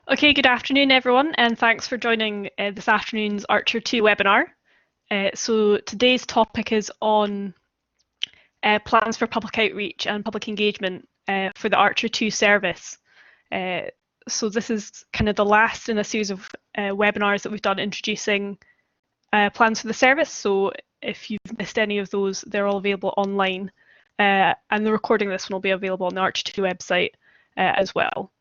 Okay, good afternoon, everyone, and thanks for joining this afternoon's ARCHER2 webinar. So today's topic is on plans for public outreach and public engagement for the ARCHER2 service. So this is kind of the last in a series of webinars that we've done introducing plans for the service. So if you've missed any of those, they're all available online. And the recording of this one will be available on the ARCHER2 website as well.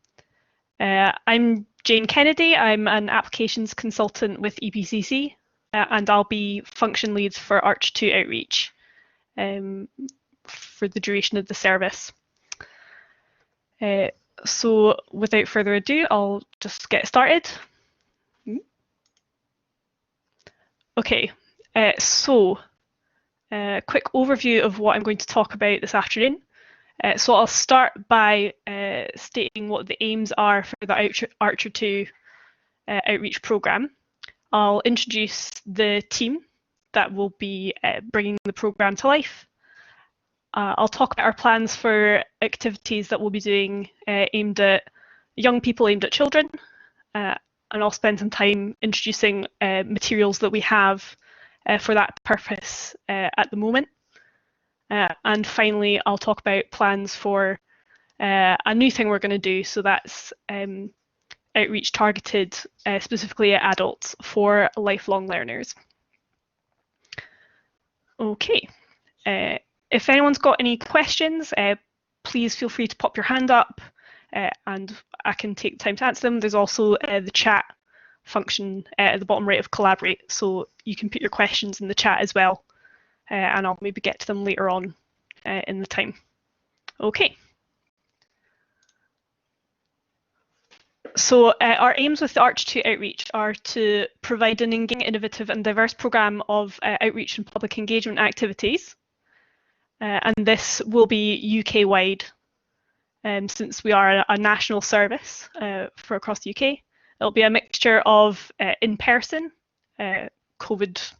I'm Jane Kennedy. I'm an applications consultant with EPCC, and I'll be function lead for ARCHER2 outreach for the duration of the service. So without further ado, I'll just get started. Okay, so quick overview of what I'm going to talk about this afternoon. So I'll start by stating what the aims are for the ARCHER2 outreach programme. I'll introduce the team that will be bringing the programme to life. I'll talk about our plans for activities that we'll be doing aimed at young people, aimed at children, and I'll spend some time introducing materials that we have for that purpose at the moment. And finally, I'll talk about plans for a new thing we're going to do. So that's outreach targeted specifically at adults for lifelong learners. Okay, if anyone's got any questions, please feel free to pop your hand up and I can take the time to answer them. There's also the chat function at the bottom right of Collaborate, so you can put your questions in the chat as well. And I'll maybe get to them later on in the time. Okay. So our aims with the ARCHER2 outreach are to provide an engaging, innovative and diverse programme of outreach and public engagement activities. And this will be UK-wide since we are a national service for across the UK. It'll be a mixture of in-person, COVID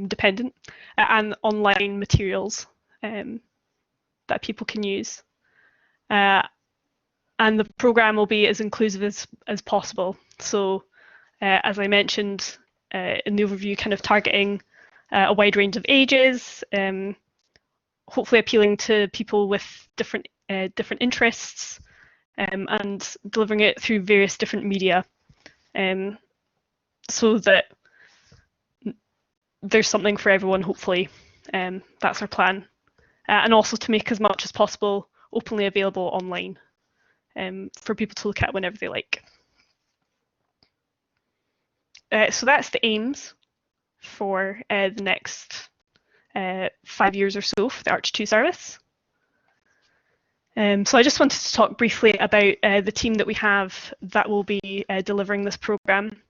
dependent, and online materials that people can use. And the programme will be as inclusive as possible. So as I mentioned in the overview, kind of targeting a wide range of ages, hopefully appealing to people with different interests, and delivering it through various different media, so that there's something for everyone, hopefully. That's our plan. And also to make as much as possible openly available online for people to look at whenever they like. So that's the aims for the next 5 years or so for the ARCHER2 service. So I just wanted to talk briefly about the team that we have that will be delivering this programme.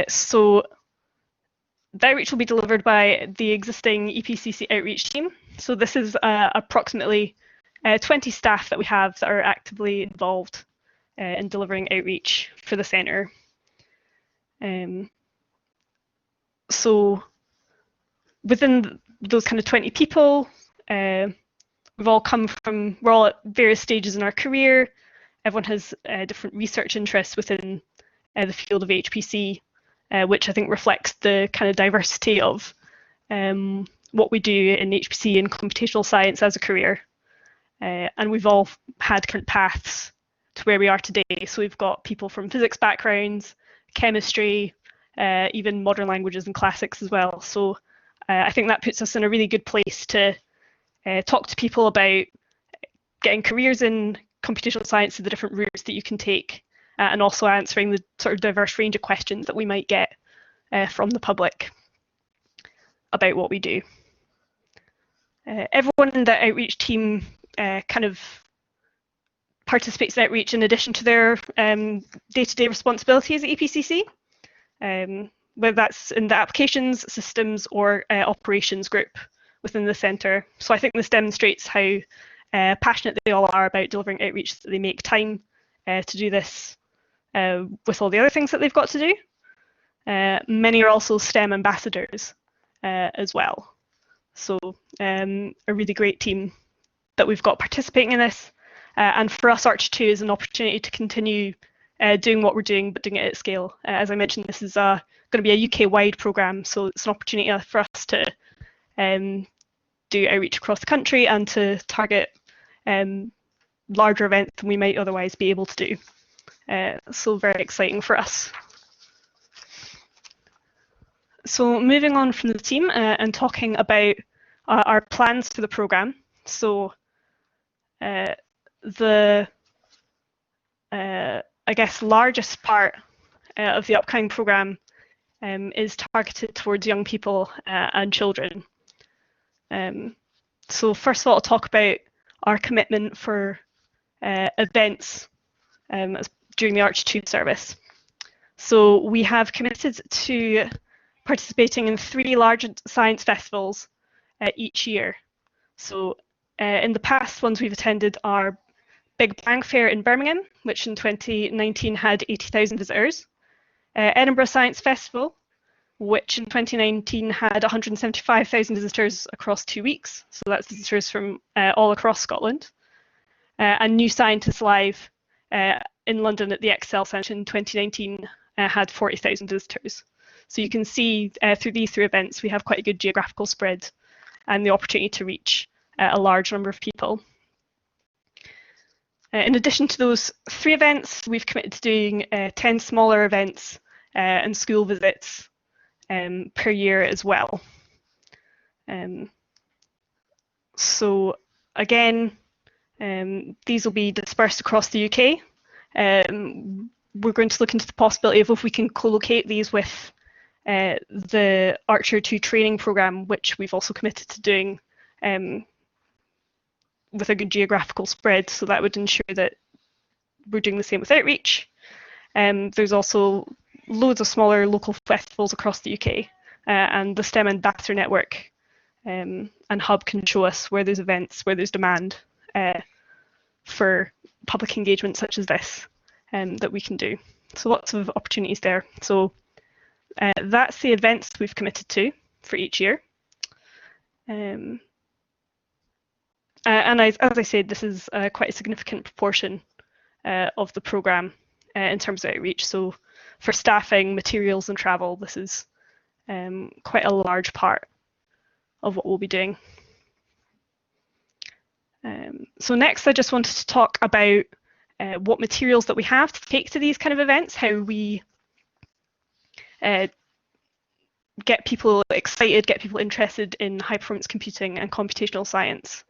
So the outreach will be delivered by the existing EPCC outreach team. So this is approximately 20 staff that we have that are actively involved in delivering outreach for the centre. So within those kind of 20 people, we're all at various stages in our career. Everyone has different research interests within the field of HPC, which I think reflects the kind of diversity of what we do in HPC and computational science as a career. And we've all had different paths to where we are today. So we've got people from physics backgrounds, chemistry, even modern languages and classics as well. So I think that puts us in a really good place to talk to people about getting careers in computational science and the different routes that you can take, and also answering the sort of diverse range of questions that we might get from the public about what we do. Everyone in the outreach team kind of participates in outreach in addition to their day-to-day responsibilities at EPCC, whether that's in the applications, systems, or operations group within the centre. So I think this demonstrates how passionate they all are about delivering outreach, that they make time to do this with all the other things that they've got to do. Many are also STEM ambassadors as well. So a really great team that we've got participating in this, And for us, ARCHER2 is an opportunity to continue doing what we're doing, but doing it at scale. As I mentioned, this is going to be a UK-wide programme, so it's an opportunity for us to do outreach across the country and to target larger events than we might otherwise be able to do. So very exciting for us. So moving on from the team and talking about our plans for the programme. So the I guess largest part of the upcoming programme is targeted towards young people and children. So first of all, I'll talk about our commitment for events during the ARCHER2 service. So we have committed to participating in 3 large science festivals each year. So in the past ones we've attended are Big Bang Fair in Birmingham, which in 2019 had 80,000 visitors. Edinburgh Science Festival, which in 2019 had 175,000 visitors across 2 weeks. So that's visitors from all across Scotland. And New Scientists Live in London at the Excel Centre in 2019 had 40,000 visitors. So you can see through these 3 events, we have quite a good geographical spread and the opportunity to reach a large number of people. In addition to those 3 events, we've committed to doing 10 smaller events and school visits per year as well. So again, these will be dispersed across the UK. We're going to look into the possibility of if we can co-locate these with the ARCHER2 training programme, which we've also committed to doing with a good geographical spread, so that would ensure that we're doing the same with outreach. There's also loads of smaller local festivals across the UK, and the STEM Ambassador Network and Hub can show us where there's events, where there's demand for public engagement such as this that we can do. So lots of opportunities there. So that's the events we've committed to for each year. And as I said, this is quite a significant proportion of the programme in terms of outreach. So for staffing, materials and travel, this is quite a large part of what we'll be doing. So next, I just wanted to talk about what materials that we have to take to these kind of events, how we get people excited, get people interested in high performance computing and computational science.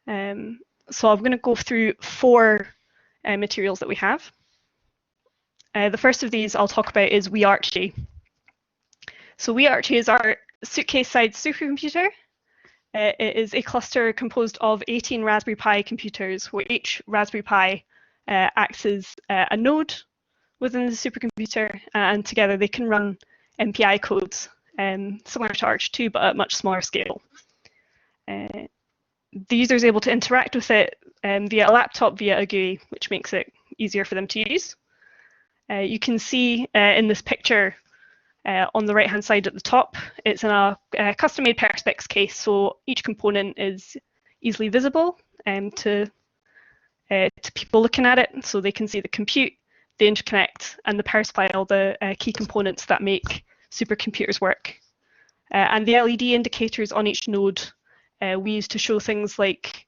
So I'm going to go through 4 materials that we have. The first of these I'll talk about is WeArchie. So WeArchie is our suitcase-sized supercomputer. It is a cluster composed of 18 Raspberry Pi computers, where each Raspberry Pi acts as a node within the supercomputer, and together they can run MPI codes, similar to ARCHER2, but at a much smaller scale. The user is able to interact with it via a laptop, via a GUI, which makes it easier for them to use. You can see in this picture on the right-hand side at the top, it's in a custom-made Perspex case, so each component is easily visible to people looking at it, so they can see the compute, the interconnect, and the power supply, all the key components that make supercomputers work. And the LED indicators on each node we use to show things like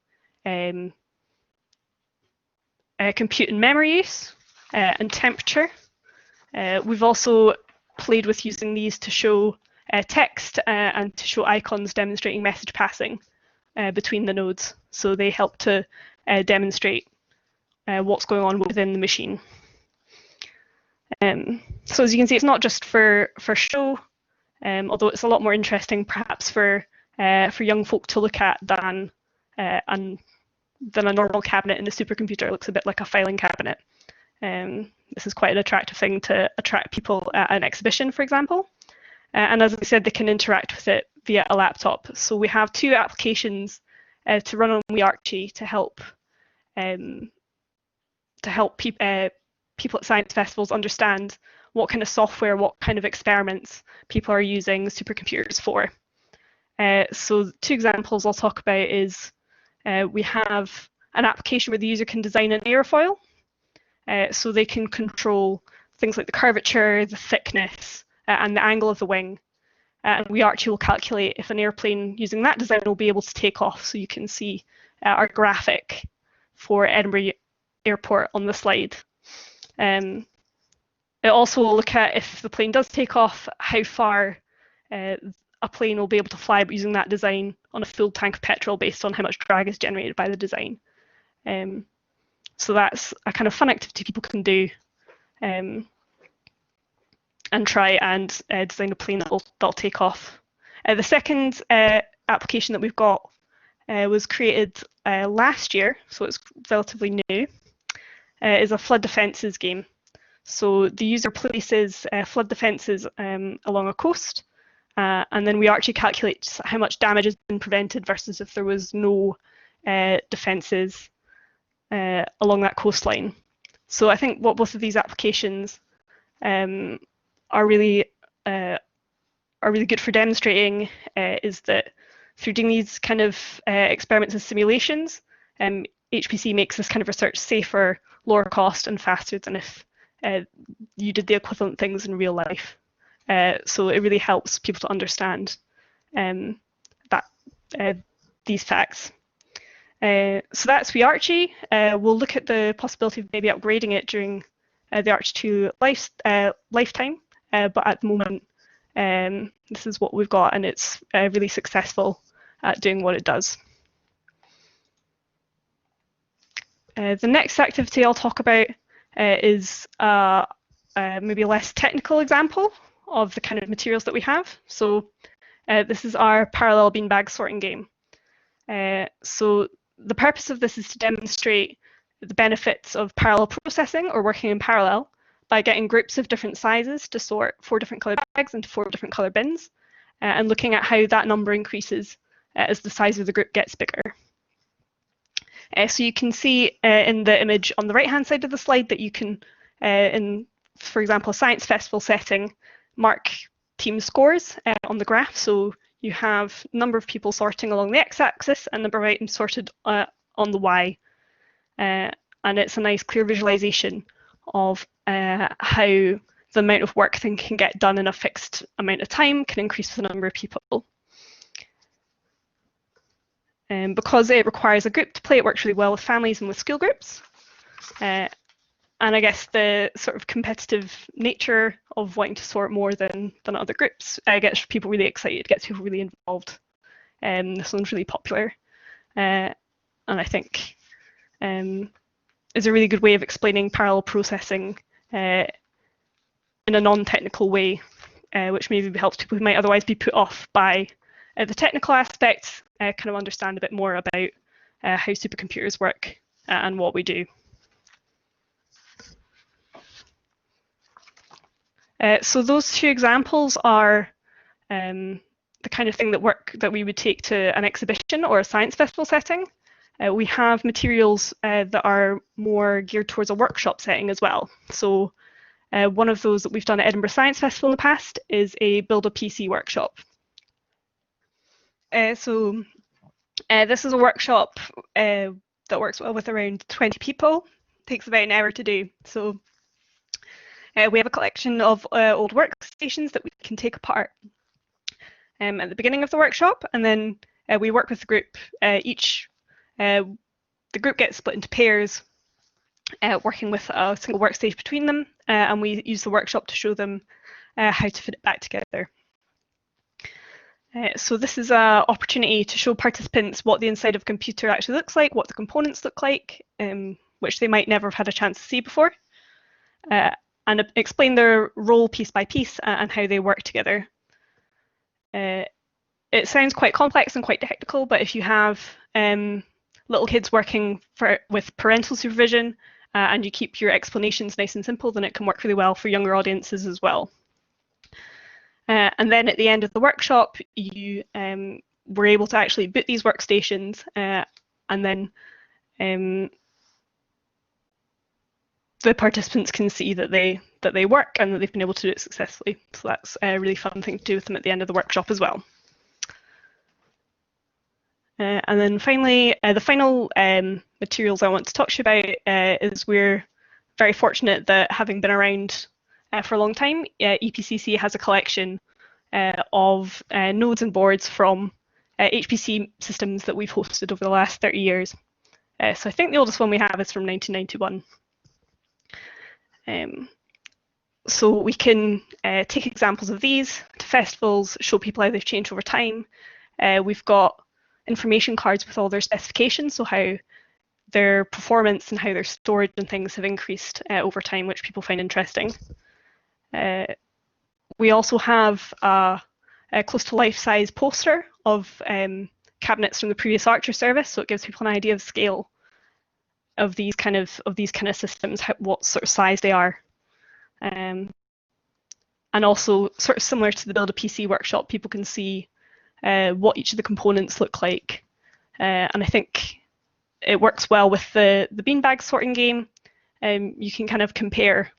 compute and memory use and temperature. We've also played with using these to show text and to show icons demonstrating message passing between the nodes. So they help to demonstrate what's going on within the machine. So as you can see, it's not just for show, although it's a lot more interesting perhaps for young folk to look at than a normal cabinet in the supercomputer. It looks a bit like a filing cabinet. This is quite an attractive thing to attract people at an exhibition, for example. And as I said, they can interact with it via a laptop. So we have 2 applications to run on WeArchie to help people at science festivals understand what kind of software, what kind of experiments people are using supercomputers for. So 2 examples I'll talk about is we have an application where the user can design an airfoil, so they can control things like the curvature, the thickness, and the angle of the wing. And we actually will calculate if an airplane using that design will be able to take off. So you can see our graphic for Edinburgh Airport on the slide. It also will look at if the plane does take off, how far a plane will be able to fly using that design on a full tank of petrol based on how much drag is generated by the design. So that's a kind of fun activity people can do and try and design a plane that'll take off. The second application that we've got was created last year, so it's relatively new, is a flood defences game. So the user places flood defences along a coast, and then we actually calculate how much damage has been prevented versus if there was no defences along that coastline. So I think what both of these applications are really good for demonstrating is that through doing these kind of experiments and simulations, HPC makes this kind of research safer, lower cost, and faster than if you did the equivalent things in real life. So it really helps people to understand these facts. So that's Archie. We'll look at the possibility of maybe upgrading it during the ARCHER2 lifetime, but at the moment this is what we've got, and it's really successful at doing what it does. The next activity I'll talk about is maybe a less technical example of the kind of materials that we have. So this is our parallel beanbag sorting game. So the purpose of this is to demonstrate the benefits of parallel processing or working in parallel by getting groups of different sizes to sort 4 different colour bags into 4 different colour bins, and looking at how that number increases as the size of the group gets bigger. So you can see in the image on the right-hand side of the slide that you can, in, for example, a science festival setting, mark team scores on the graph. So you have number of people sorting along the x-axis and number of items sorted on the y. And it's a nice clear visualization of how the amount of work thing can get done in a fixed amount of time can increase with the number of people. Because it requires a group to play, it works really well with families and with school groups. And I guess the sort of competitive nature of wanting to sort more than other groups gets people really excited, gets people really involved. This one's really popular. And I think is a really good way of explaining parallel processing in a non-technical way, which maybe helps people who might otherwise be put off by the technical aspects kind of understand a bit more about how supercomputers work and what we do. So those 2 examples are the kind of thing that we would take to an exhibition or a science festival setting. We have materials that are more geared towards a workshop setting as well. So one of those that we've done at Edinburgh Science Festival in the past is a Build a PC workshop. So this is a workshop that works well with around 20 people. It takes about an hour to do. So we have a collection of old workstations that we can take apart at the beginning of the workshop, and then we work with the group. The group gets split into pairs, working with a single workstation between them, and we use the workshop to show them how to fit it back together. So this is an opportunity to show participants what the inside of a computer actually looks like, what the components look like, which they might never have had a chance to see before, and explain their role piece by piece and how they work together. It sounds quite complex and quite technical, but if you have little kids working with parental supervision and you keep your explanations nice and simple, then it can work really well for younger audiences as well. And then at the end of the workshop, you were able to actually boot these workstations, and then the participants can see that they work and that they've been able to do it successfully. So that's a really fun thing to do with them at the end of the workshop as well. And then finally, the final materials I want to talk to you about is we're very fortunate that having been around for a long time, EPCC has a collection of nodes and boards from HPC systems that we've hosted over the last 30 years. So I think the oldest one we have is from 1991. So we can take examples of these to festivals, show people how they've changed over time. We've got information cards with all their specifications, so how their performance and how their storage and things have increased over time, which people find interesting. We also have a close to life-size poster of cabinets from the previous ARCHER service, so it gives people an idea of scale of these kind of systems, what sort of size they are. And also sort of similar to the Build a PC workshop, people can see what each of the components look like. And I think it works well with the beanbag sorting game. You can kind of compare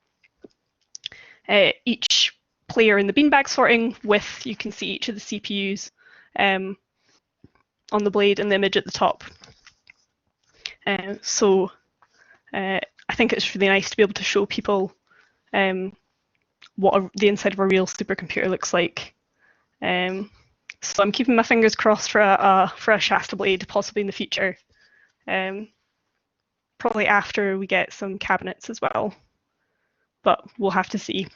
each player in the beanbag sorting with, you can see each of the CPUs on the blade and the image at the top. So I think it's really nice to be able to show people what the inside of a real supercomputer looks like. So I'm keeping my fingers crossed for a Shasta blade, possibly in the future. Probably after we get some cabinets as well, but we'll have to see.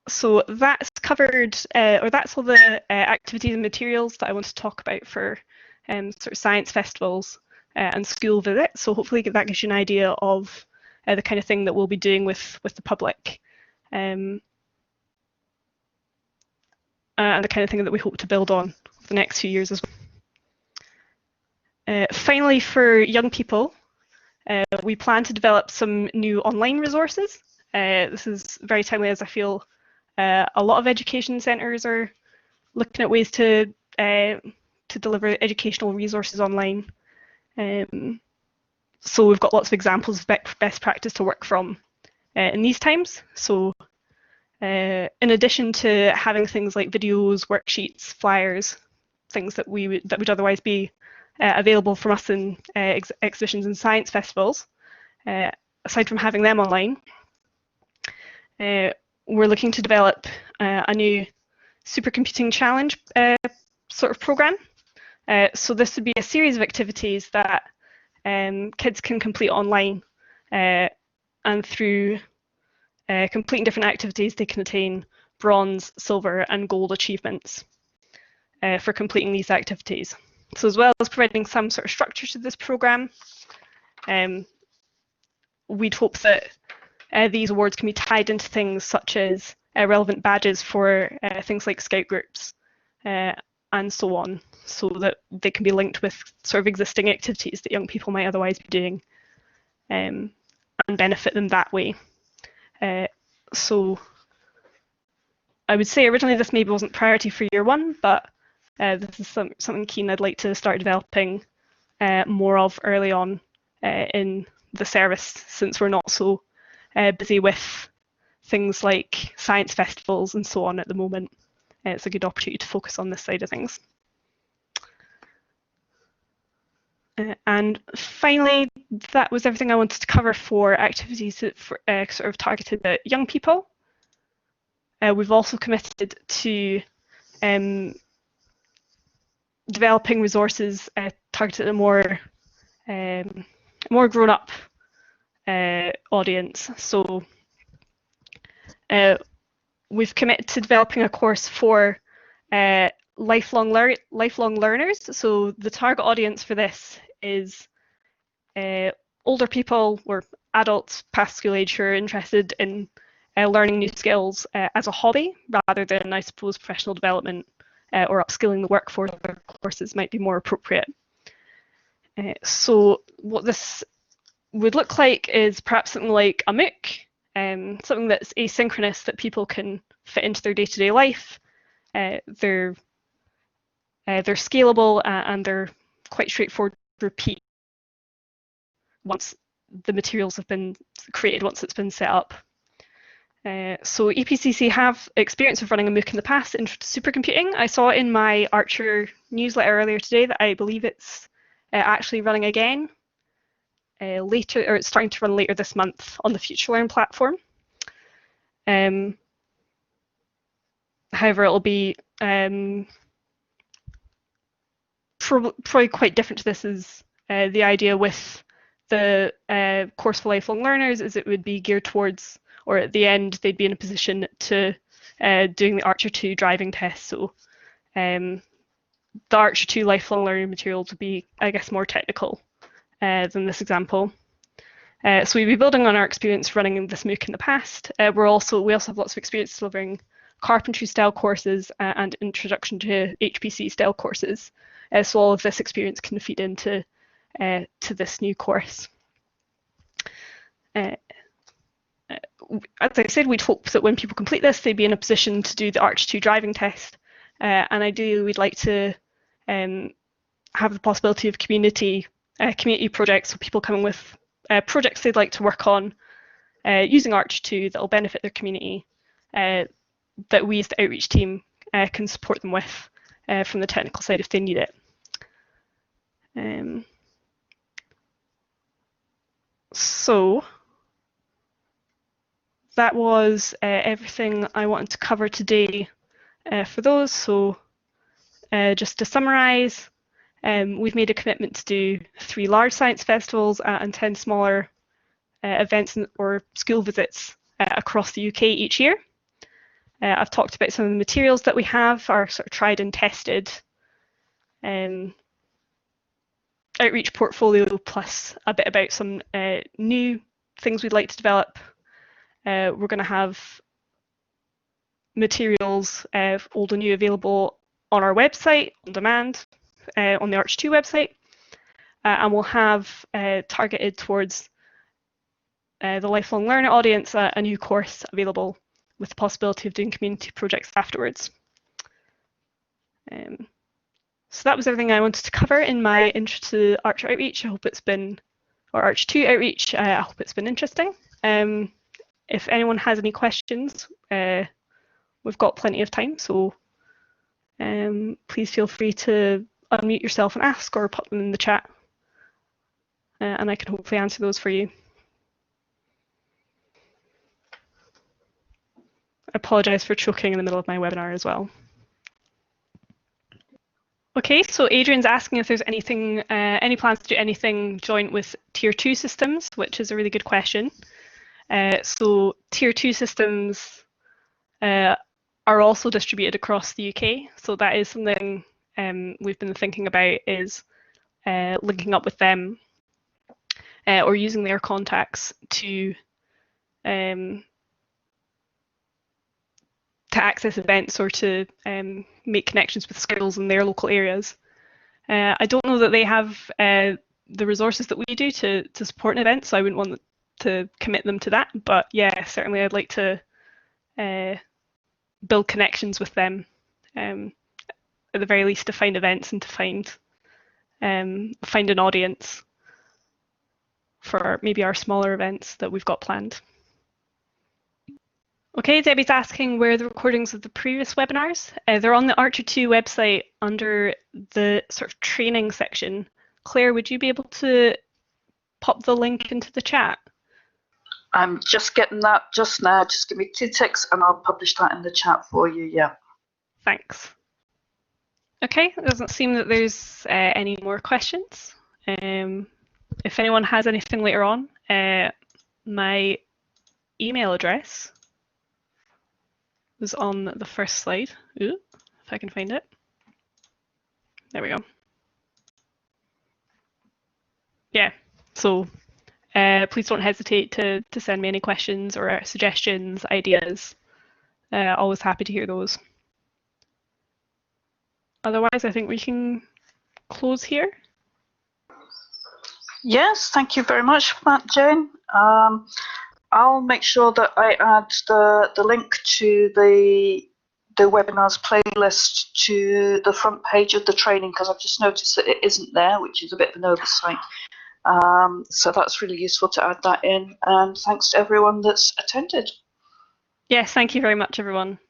So that's covered, or that's all the activities and materials that I want to talk about for sort of science festivals and school visits. So hopefully that gives you an idea of the kind of thing that we'll be doing with the public, and the kind of thing that we hope to build on for the next few years as well. Finally, for young people, we plan to develop some new online resources. This is very timely, as I feel a lot of education centres are looking at ways to deliver educational resources online. So we've got lots of examples of best practice to work from in these times. So in addition to having things like videos, worksheets, flyers, things that would otherwise be available from us in exhibitions and science festivals, aside from having them online, we're looking to develop a new supercomputing challenge sort of program. So this would be a series of activities that kids can complete online, and through completing different activities, they can attain bronze, silver, and gold achievements for completing these activities. So as well as providing some sort of structure to this program, we'd hope that these awards can be tied into things such as relevant badges for things like scout groups and so on, so that they can be linked with sort of existing activities that young people might otherwise be doing, and benefit them that way. So I would say originally this maybe wasn't priority for year one, but this is something keen I'd like to start developing more of early on in the service, since we're not so busy with things like science festivals and so on at the moment. It's a good opportunity to focus on this side of things. And finally, that was everything I wanted to cover for activities that sort of targeted at young people. We've also committed to developing resources targeted at a more grown-up audience. So we've committed to developing a course for lifelong learners. So the target audience for this is older people or adults past school age who are interested in learning new skills as a hobby rather than, I suppose, professional development or upskilling the workforce. Other courses might be more appropriate. So what this would look like is perhaps something like a MOOC, something that's asynchronous that people can fit into their day-to-day life. They're scalable and they're quite straightforward to repeat once the materials have been created, once it's been set up. So EPCC have experience of running a MOOC in the past, Intro to Supercomputing. I saw in my Archer newsletter earlier today that I believe it's actually running again later, or it's starting to run later this month on the FutureLearn platform. However, it'll be probably quite different to this. Is the idea with the course for lifelong learners is it would be geared towards, or at the end they'd be in a position to doing the ARCHER2 driving test. So the ARCHER2 lifelong learning materials would be, I guess, more technical than this example. So we'd be building on our experience running this MOOC in the past. We also have lots of experience delivering carpentry style courses and introduction to HPC style courses. So all of this experience can feed into to this new course. As I said, we'd hope that when people complete this, they'd be in a position to do the ARCHER2 driving test. And ideally, we'd like to have the possibility of community projects, so people coming with projects they'd like to work on using ARCHER2 that will benefit their community, that we as the outreach team can support them with from the technical side if they need it. So that was everything I wanted to cover today for those. So just to summarize, we've made a commitment to do 3 large science festivals and 10 smaller events or school visits across the UK each year. I've talked about some of the materials that we have are sort of tried and tested. Outreach portfolio plus a bit about some new things we'd like to develop. We're going to have materials, old and new, available on our website on demand, on the ARCHER2 website, and we'll have targeted towards the lifelong learner audience a new course available with the possibility of doing community projects afterwards. So that was everything I wanted to cover in my intro to Archer outreach. I hope it's been, or ARCHER2 outreach, I hope it's been interesting. If anyone has any questions, we've got plenty of time, so please feel free to unmute yourself and ask, or pop them in the chat, and I can hopefully answer those for you. I apologise for choking in the middle of my webinar as well. Okay, so Adrian's asking if there's anything, any plans to do anything joint with Tier 2 systems, which is a really good question. So Tier 2 systems are also distributed across the UK. So that is something we've been thinking about, is linking up with them or using their contacts to access events or to make connections with schools in their local areas. I don't know that they have the resources that we do to support an event, so I wouldn't want to commit them to that. But yeah, certainly I'd like to build connections with them, at the very least to find events and to find an audience for maybe our smaller events that we've got planned. Okay, Debbie's asking where are the recordings of the previous webinars. They're on the ARCHER2 website under the sort of training section. Claire, would you be able to pop the link into the chat? I'm just getting that just now. Just give me 2 ticks and I'll publish that in the chat for you, yeah. Thanks. Okay, it doesn't seem that there's any more questions. If anyone has anything later on, my email address was on the first slide. Ooh, if I can find it. There we go. Yeah, so please don't hesitate to send me any questions or suggestions, ideas. Always happy to hear those. Otherwise, I think we can close here. Yes, thank you very much for that, Jane. I'll make sure that I add the link to the webinars playlist to the front page of the training, because I've just noticed that it isn't there, which is a bit of an oversight. So that's really useful to add that in. And thanks to everyone that's attended. Yes, thank you very much, everyone.